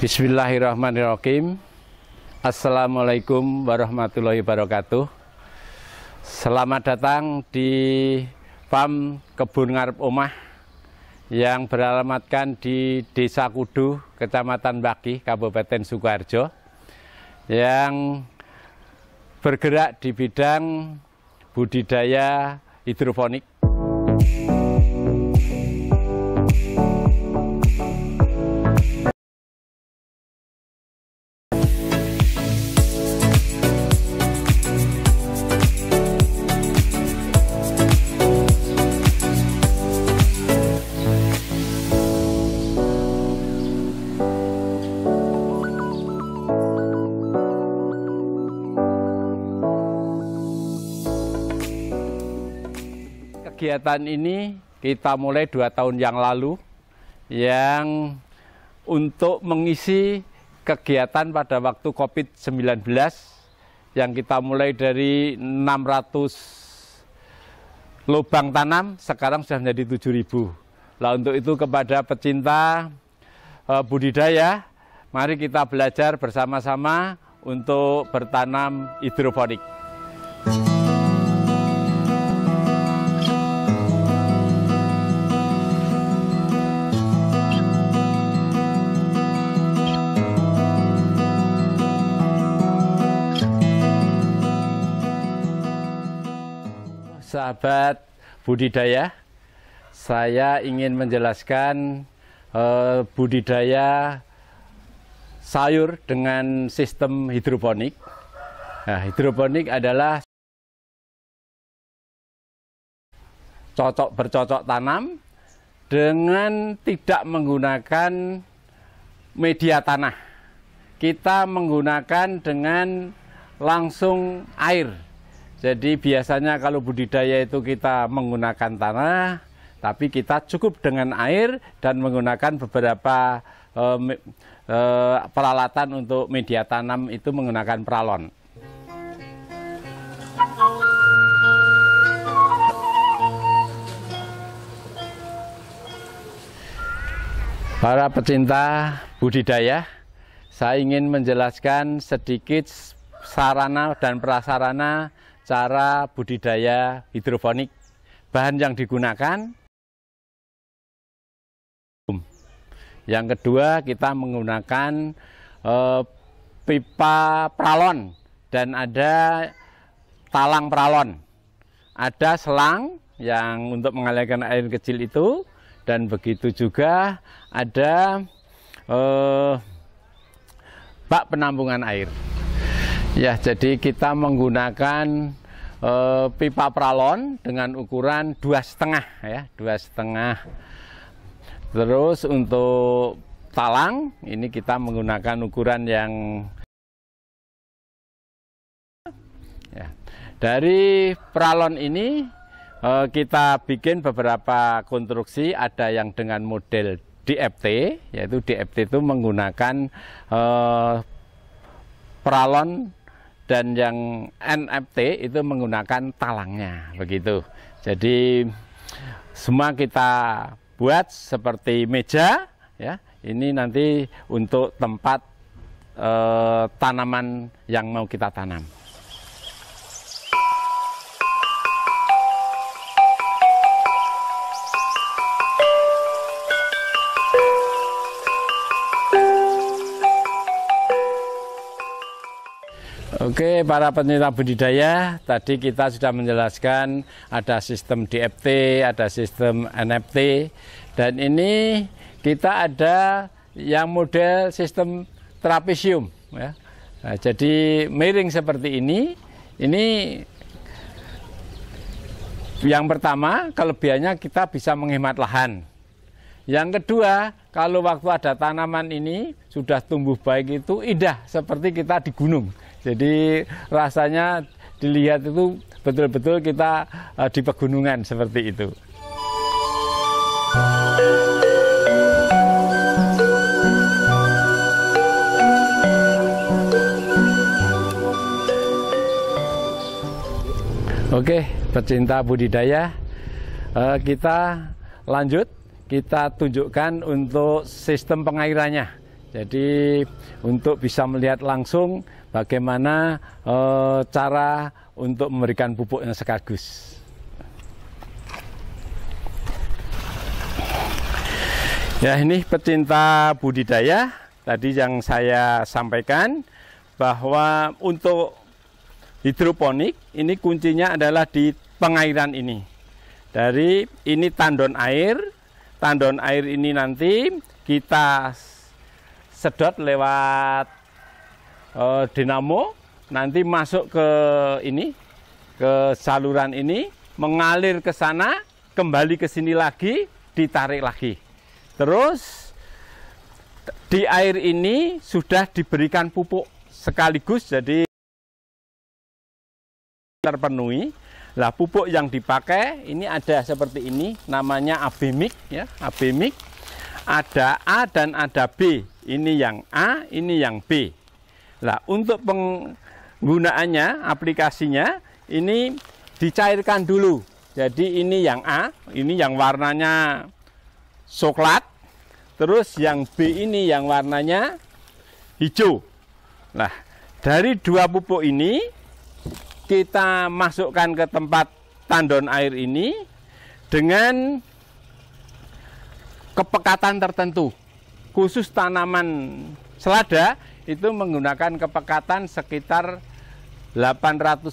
Bismillahirrahmanirrahim. Assalamualaikum warahmatullahi wabarakatuh. Selamat datang di Farm Kebun Ngarep Omah yang beralamatkan di Desa Kudu, Kecamatan Baki, Kabupaten Sukoharjo, yang bergerak di bidang budidaya hidroponik. Kegiatan ini kita mulai 2 tahun yang lalu, yang untuk mengisi kegiatan pada waktu COVID-19 yang kita mulai dari 600 lubang tanam, sekarang sudah menjadi 7.000. Nah, untuk itu kepada pecinta budidaya, mari kita belajar bersama-sama untuk bertanam hidroponik. Sahabat budidaya, saya ingin menjelaskan budidaya sayur dengan sistem hidroponik. Nah, hidroponik adalah bercocok tanam dengan tidak menggunakan media tanah. Kita menggunakan dengan langsung air. Jadi biasanya kalau budidaya itu kita menggunakan tanah, tapi kita cukup dengan air dan menggunakan beberapa peralatan untuk media tanam itu menggunakan pralon. Para pecinta budidaya, saya ingin menjelaskan sedikit sarana dan prasarana cara budidaya hidroponik. Bahan yang digunakan. Yang kedua, kita menggunakan pipa pralon dan ada talang pralon. Ada selang yang untuk mengalirkan air kecil itu, dan begitu juga ada bak penampungan air. Ya, jadi kita menggunakan pipa pralon dengan ukuran 2,5 ya, 2,5. Terus untuk talang ini kita menggunakan ukuran yang ya. Dari pralon ini kita bikin beberapa konstruksi, ada yang dengan model DFT, yaitu DFT itu menggunakan pralon, dan yang NFT itu menggunakan talangnya, begitu. Jadi semua kita buat seperti meja, ya. Ini nanti untuk tempat tanaman yang mau kita tanam. Oke, para pencinta budidaya, tadi kita sudah menjelaskan ada sistem DFT, ada sistem NFT, dan ini kita ada yang model sistem trapesium. Ya. Nah, jadi miring seperti ini yang pertama, kelebihannya kita bisa menghemat lahan. Yang kedua, kalau waktu ada tanaman ini sudah tumbuh baik itu indah seperti kita di gunung. Jadi rasanya dilihat itu betul-betul kita di pegunungan seperti itu. Oke, pecinta budidaya, kita lanjut. Kita tunjukkan untuk sistem pengairannya. Jadi untuk bisa melihat langsung bagaimana cara untuk memberikan pupuk yang sekaligus. Ya, ini pecinta budidaya, tadi yang saya sampaikan bahwa untuk hidroponik ini kuncinya adalah di pengairan ini. Dari ini tandon air ini nanti kita sedot lewat dinamo, nanti masuk ke ini, ke saluran ini, mengalir ke sana, kembali ke sini lagi, ditarik lagi. Terus di air ini sudah diberikan pupuk sekaligus, jadi terpenuhi. Lah pupuk yang dipakai ini ada seperti ini, namanya AB-Mix ya, AB-Mix. Ada A dan ada B. Ini yang A, ini yang B. Lah untuk penggunaannya, aplikasinya ini dicairkan dulu. Jadi ini yang A, ini yang warnanya coklat. Terus yang B ini yang warnanya hijau. Nah, dari dua pupuk ini kita masukkan ke tempat tandon air ini dengan kepekatan tertentu. Khusus tanaman selada itu menggunakan kepekatan sekitar 800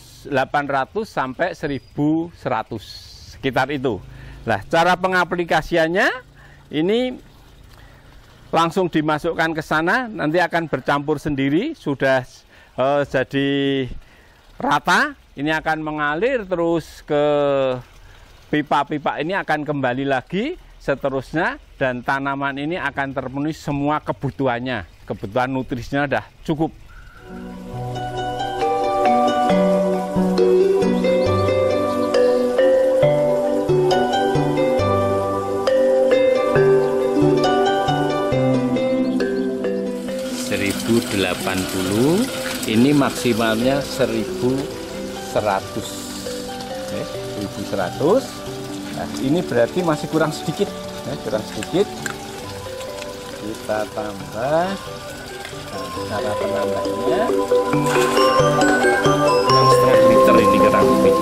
sampai 1100, sekitar itu. Nah, cara pengaplikasiannya ini langsung dimasukkan ke sana, nanti akan bercampur sendiri, sudah jadi rata, ini akan mengalir terus ke pipa-pipa ini, akan kembali lagi seterusnya, dan tanaman ini akan terpenuhi semua kebutuhannya, kebutuhan nutrisinya sudah cukup. Ini maksimalnya 1100. 1100. Nah, ini berarti masih kurang sedikit, kurang sedikit. Kita tambah. Nah, cara penambahnya yang setengah liter ini kurang lebih.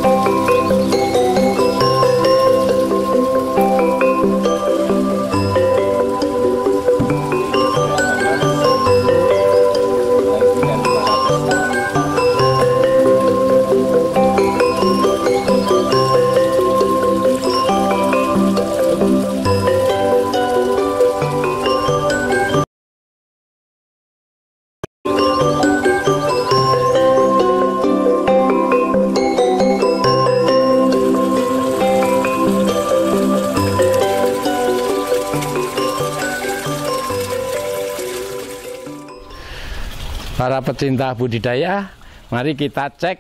Para pecinta budidaya, mari kita cek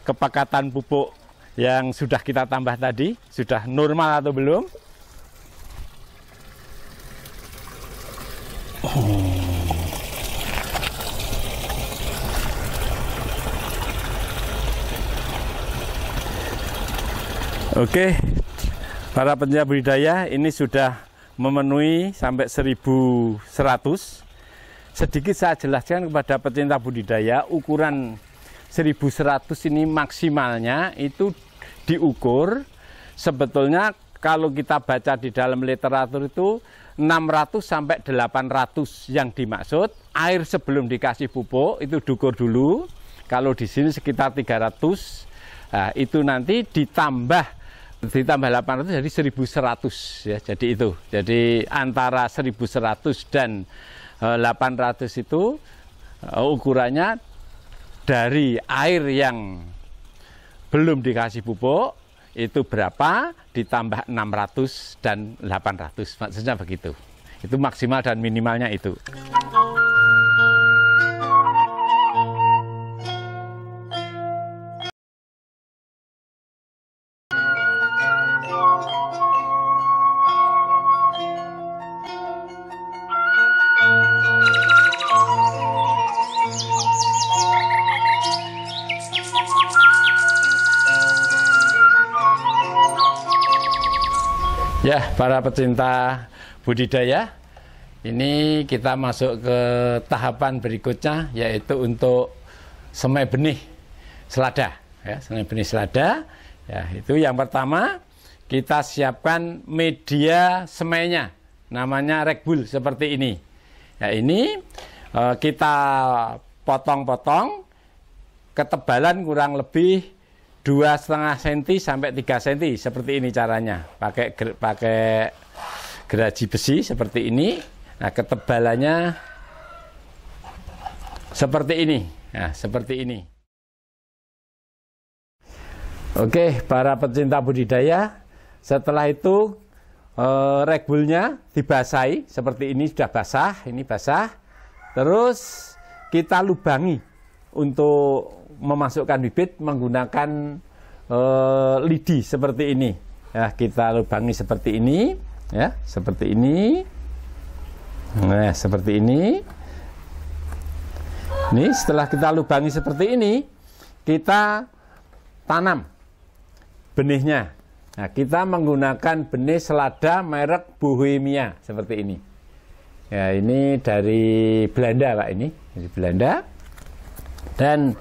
kepekatan pupuk yang sudah kita tambah tadi, sudah normal atau belum. Oke, para pecinta budidaya, ini sudah memenuhi sampai 1100. Sedikit saya jelaskan kepada pecinta budidaya, ukuran 1100 ini maksimalnya itu diukur. Sebetulnya kalau kita baca di dalam literatur itu 600 sampai 800 yang dimaksud. Air sebelum dikasih pupuk itu diukur dulu. Kalau di sini sekitar 300. Nah, itu nanti ditambah 800 jadi 1100 ya. Jadi itu. Jadi antara 1100 dan 800 itu ukurannya dari air yang belum dikasih pupuk itu berapa ditambah 600 dan 800, maksudnya begitu. Itu maksimal dan minimalnya itu. Ya, para pecinta budidaya, Ini kita masuk ke tahapan berikutnya, yaitu untuk semai benih selada. Ya, semai benih selada. Ya, itu yang pertama kita siapkan media semainya, namanya rekbul seperti ini. Ya, ini kita potong-potong, ketebalan kurang lebih 2,5 cm sampai 3 cm, seperti ini caranya. Pakai geraji besi seperti ini. Nah, ketebalannya seperti ini. Nah, seperti ini. Oke, para pecinta budidaya, setelah itu rekbulnya dibasahi seperti ini, sudah basah, ini basah. Terus kita lubangi untuk memasukkan bibit menggunakan lidi seperti ini. Ya, kita lubangi seperti ini, ya, seperti ini. Nah, seperti ini. Ini setelah kita lubangi seperti ini, kita tanam benihnya. Nah, kita menggunakan benih selada merek Bohemia seperti ini. Ya, ini dari Belanda, Pak, ini dari Belanda. Dan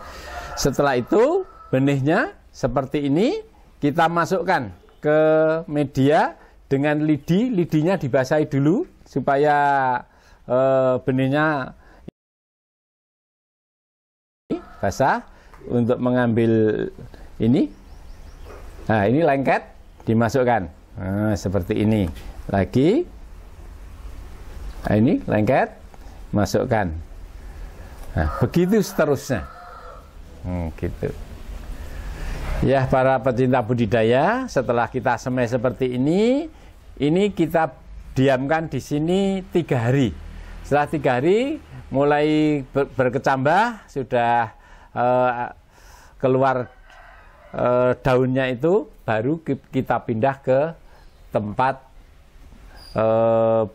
setelah itu benihnya seperti ini kita masukkan ke media dengan lidi. Lidinya dibasahi dulu supaya benihnya basah untuk mengambil ini. Nah, ini lengket dimasukkan. Nah, seperti ini. Lagi. Nah, ini lengket masukkan. Nah, begitu seterusnya. Gitu. Ya, para pecinta budidaya, setelah kita semai seperti ini kita diamkan di sini 3 hari. Setelah 3 hari mulai berkecambah, sudah keluar daunnya itu, baru kita pindah ke tempat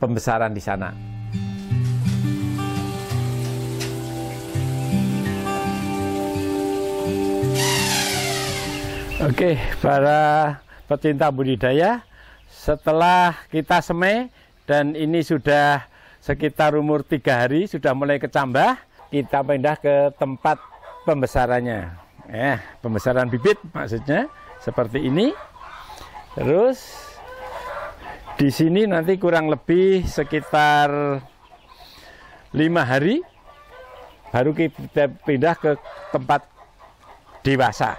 pembesaran di sana. Oke, para pecinta budidaya, setelah kita semai dan ini sudah sekitar umur 3 hari, sudah mulai kecambah, kita pindah ke tempat pembesarannya. Pembesaran bibit maksudnya seperti ini. Terus di sini nanti kurang lebih sekitar 5 hari baru kita pindah ke tempat dewasa.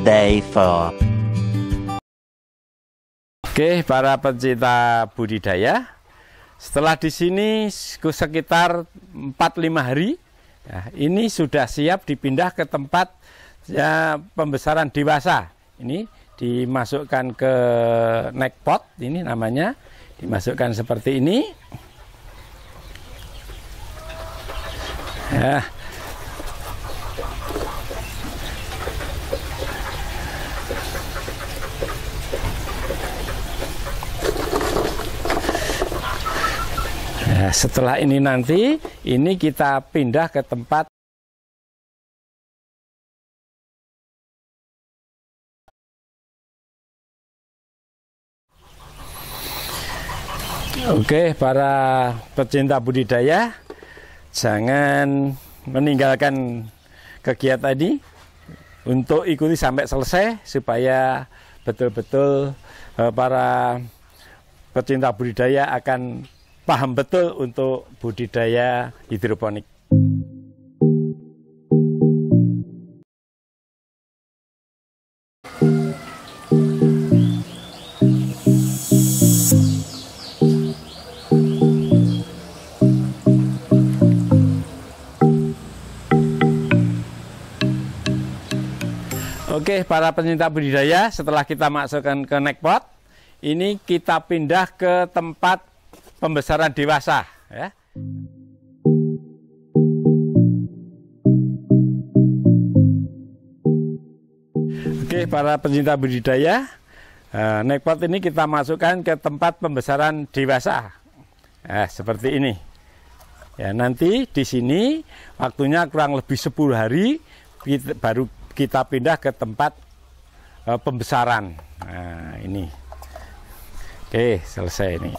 Day 4. Oke, para pecinta budidaya, setelah di sini sekitar 4-5 hari, ya, ini sudah siap dipindah ke tempat ya, pembesaran dewasa. Ini dimasukkan ke neck pot, ini namanya, dimasukkan seperti ini. Ya. Nah, setelah ini nanti, ini kita pindah ke tempat Oke, para pecinta budidaya, jangan meninggalkan kegiatan ini untuk ikuti sampai selesai supaya betul-betul para pecinta budidaya akan paham betul untuk budidaya hidroponik. Oke, para pecinta budidaya, setelah kita masukkan ke neck pot, ini kita pindah ke tempat pembesaran dewasa, ya. Oke, para pecinta budidaya, Nekpot ini kita masukkan ke tempat pembesaran dewasa. Seperti ini. Ya, nanti di sini waktunya kurang lebih 10 hari baru kita pindah ke tempat pembesaran. Nah, ini. Oke, selesai ini.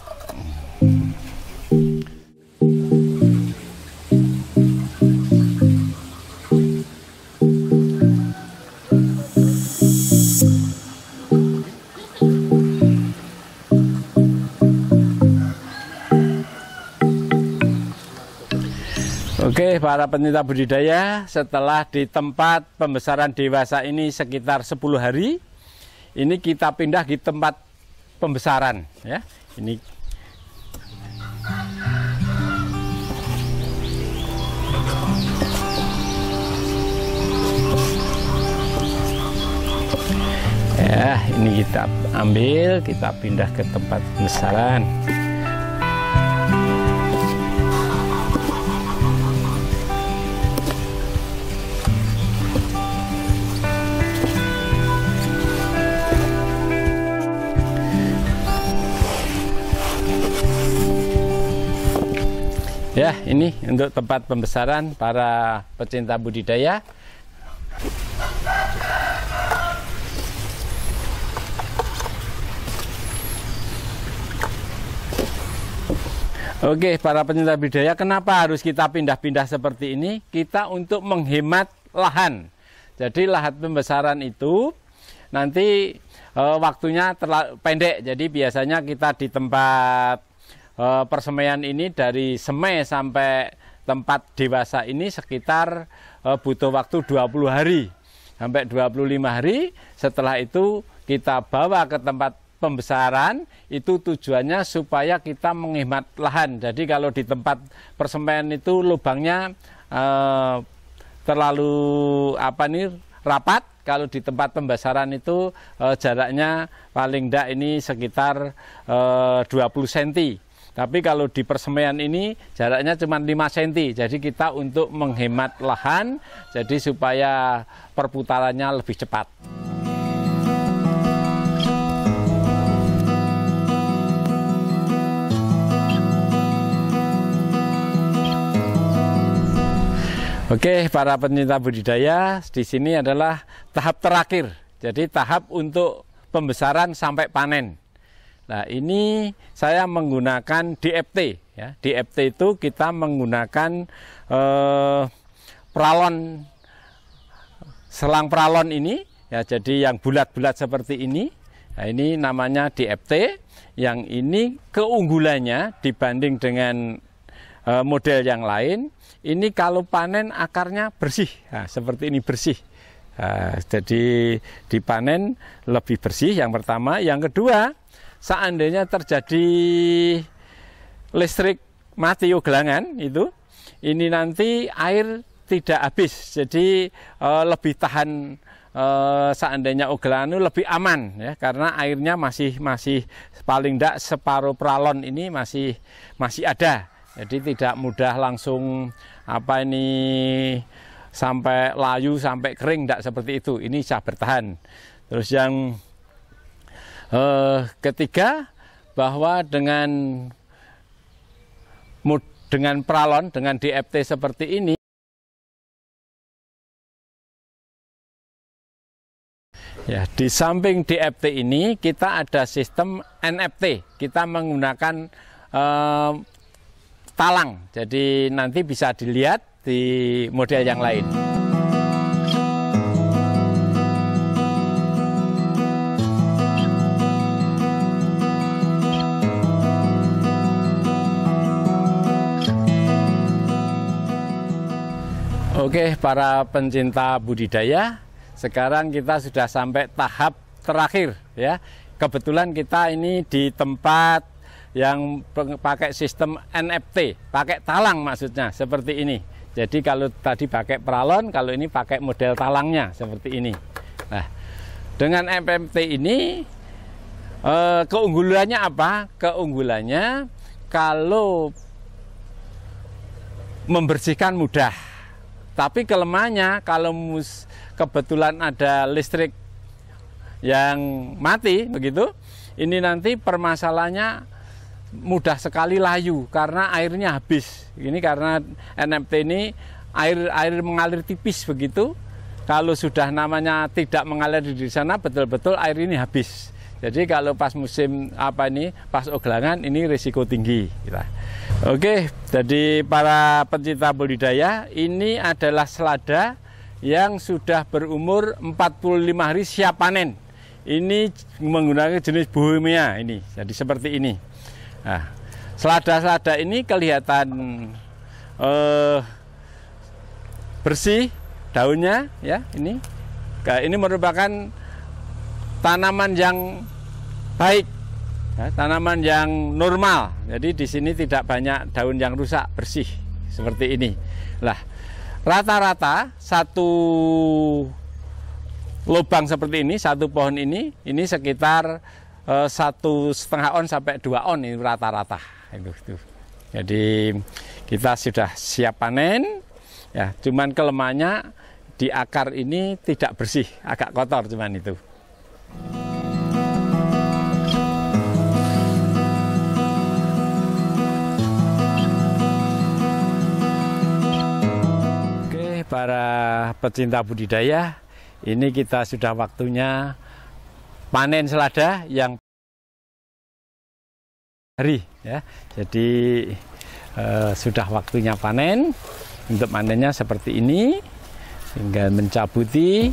Oke, para pencinta budidaya, setelah di tempat pembesaran dewasa ini sekitar 10 hari, ini kita pindah di tempat pembesaran, ya. Ini ya, ini kita ambil, kita pindah ke tempat pembesaran. Ya, ini untuk tempat pembesaran para pecinta budidaya. Oke, para pecinta budidaya, kenapa harus kita pindah-pindah seperti ini? Kita untuk menghemat lahan. Jadi lahan pembesaran itu nanti waktunya terlalu pendek. Jadi biasanya kita di tempat persemaian ini dari semai sampai tempat dewasa ini sekitar butuh waktu 20 hari sampai 25 hari. Setelah itu kita bawa ke tempat pembesaran, itu tujuannya supaya kita menghemat lahan. Jadi kalau di tempat persemaian itu lubangnya terlalu rapat. Kalau di tempat pembesaran itu jaraknya paling tidak ini sekitar 20 cm. Tapi kalau di persemaian ini jaraknya cuma 5 cm. Jadi kita untuk menghemat lahan, jadi supaya perputarannya lebih cepat. Oke, para pencinta budidaya, di sini adalah tahap terakhir. Jadi tahap untuk pembesaran sampai panen. Nah, ini saya menggunakan DFT. Ya. DFT itu kita menggunakan pralon, selang pralon ini. Ya, jadi yang bulat-bulat seperti ini. Nah, ini namanya DFT. Yang ini keunggulannya dibanding dengan model yang lain. Ini kalau panen akarnya bersih. Nah, seperti ini bersih. Nah, jadi dipanen lebih bersih yang pertama. Yang kedua, seandainya terjadi listrik mati ugelangan itu, ini nanti air tidak habis, jadi lebih tahan. Seandainya ugelangan itu lebih aman ya, karena airnya masih paling tidak separuh pralon ini masih ada, jadi tidak mudah langsung sampai layu sampai kering, tidak seperti itu. Ini bisa bertahan. Terus yang ketiga, bahwa dengan pralon, dengan DFT seperti ini, ya, di samping DFT ini kita ada sistem NFT. Kita menggunakan talang, jadi nanti bisa dilihat di model yang lain. Oke, para pencinta budidaya, sekarang kita sudah sampai tahap terakhir ya. Kebetulan kita ini di tempat yang pakai sistem NFT, pakai talang maksudnya, seperti ini. Jadi kalau tadi pakai pralon, kalau ini pakai model talangnya seperti ini. Nah, dengan NFT ini keunggulannya apa? Keunggulannya kalau membersihkan mudah. Tapi kelemahannya kalau kebetulan ada listrik yang mati begitu, ini nanti permasalahannya mudah sekali layu karena airnya habis. Ini karena NFT ini air mengalir tipis begitu. Kalau sudah namanya tidak mengalir di sana, betul-betul air ini habis. Jadi kalau pas musim pas oglangan ini risiko tinggi. Oke, jadi para pencinta budidaya, ini adalah selada yang sudah berumur 45 hari siap panen. Ini menggunakan jenis Bohemia ini, jadi seperti ini. Nah, selada-selada ini kelihatan bersih daunnya, ya ini. Ini merupakan tanaman yang baik, ya, tanaman yang normal. Jadi di sini tidak banyak daun yang rusak, bersih seperti ini. Lah, rata-rata satu lubang seperti ini, satu pohon ini sekitar 1,5 on sampai 2 on ini rata-rata. Jadi kita sudah siap panen. Ya, cuman kelemahannya di akar ini tidak bersih, agak kotor cuman itu. Oke, para pecinta budidaya, ini kita sudah waktunya panen selada yang hari, ya. Jadi sudah waktunya panen. Untuk panennya seperti ini, tinggal mencabuti.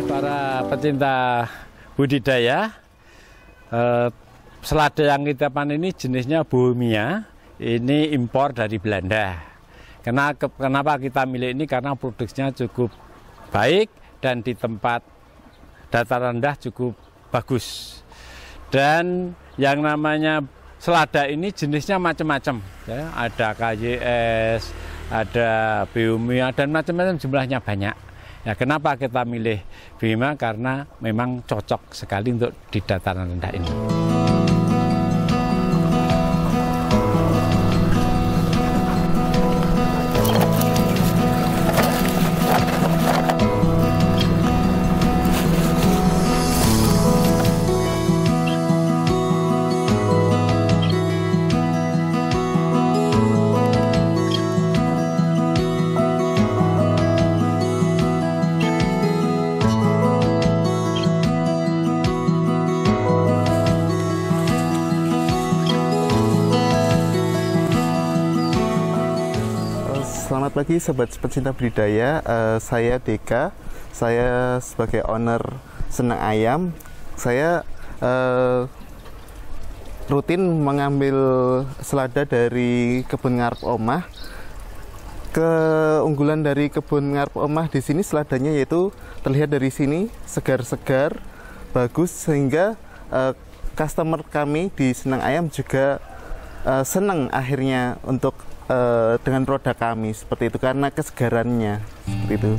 Para pecinta budidaya, selada yang kita panen ini jenisnya Bohemia, ini impor dari Belanda. Kenapa kita milih ini? Karena produksinya cukup baik dan di tempat dataran rendah cukup bagus. Dan yang namanya selada ini jenisnya macam-macam, ya. Ada KYS, ada Bohemia, dan macam-macam, jumlahnya banyak. Ya, kenapa kita milih Bohemia? Karena memang cocok sekali untuk di dataran rendah ini. Selamat pagi sobat pecinta budidaya, saya Deka, saya sebagai owner Senang Ayam. Saya rutin mengambil selada dari kebun ngarep omah. Keunggulan dari kebun ngarep omah di sini seladanya yaitu terlihat dari sini segar-segar, bagus, sehingga customer kami di Senang Ayam juga senang akhirnya untuk dengan produk kami seperti itu karena kesegarannya seperti itu.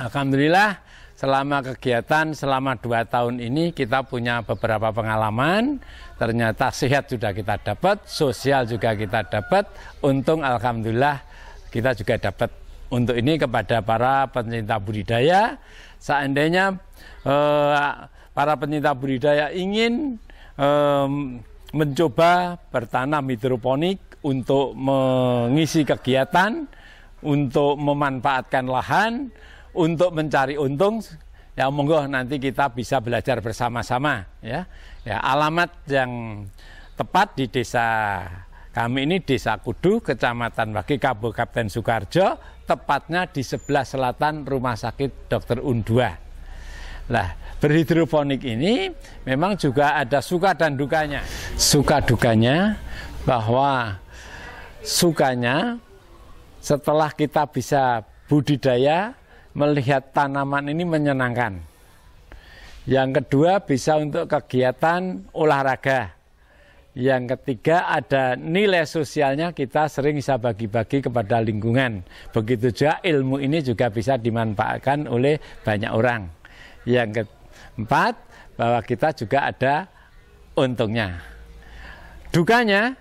Alhamdulillah, selama kegiatan selama 2 tahun ini kita punya beberapa pengalaman. Ternyata sehat sudah kita dapat, sosial juga kita dapat, untung alhamdulillah kita juga dapat. Untuk ini kepada para pencinta budidaya, seandainya para pencinta budidaya ingin mencoba bertanam hidroponik untuk mengisi kegiatan, untuk memanfaatkan lahan, untuk mencari untung, ya monggo nanti kita bisa belajar bersama-sama, ya. Ya, alamat yang tepat di desa kami ini, Desa Kudu, Kecamatan Wage, Kabupaten Sukoharjo, tepatnya di sebelah selatan Rumah Sakit Dr. Undua. Nah, berhidroponik ini memang juga ada suka dan dukanya. Suka dukanya bahwa sukanya setelah kita bisa budidaya, melihat tanaman ini menyenangkan. Yang kedua bisa untuk kegiatan olahraga. Yang ketiga ada nilai sosialnya, kita sering bisa bagi-bagi kepada lingkungan. Begitu juga ilmu ini juga bisa dimanfaatkan oleh banyak orang. Yang keempat bahwa kita juga ada untungnya. Dukanya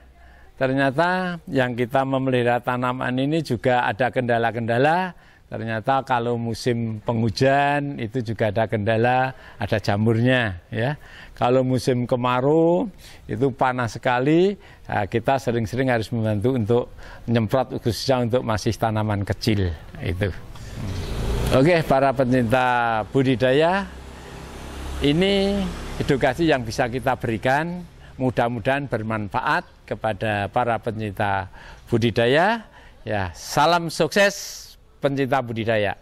ternyata yang kita memelihara tanaman ini juga ada kendala-kendala. Ternyata kalau musim penghujan itu juga ada kendala, ada jamurnya ya. Kalau musim kemarau itu panas sekali, nah, kita sering-sering harus membantu untuk menyemprot khususnya untuk masih tanaman kecil itu. Oke, para pencinta budidaya, ini edukasi yang bisa kita berikan, mudah-mudahan bermanfaat kepada para pencinta budidaya. Ya, salam sukses pencinta budidaya.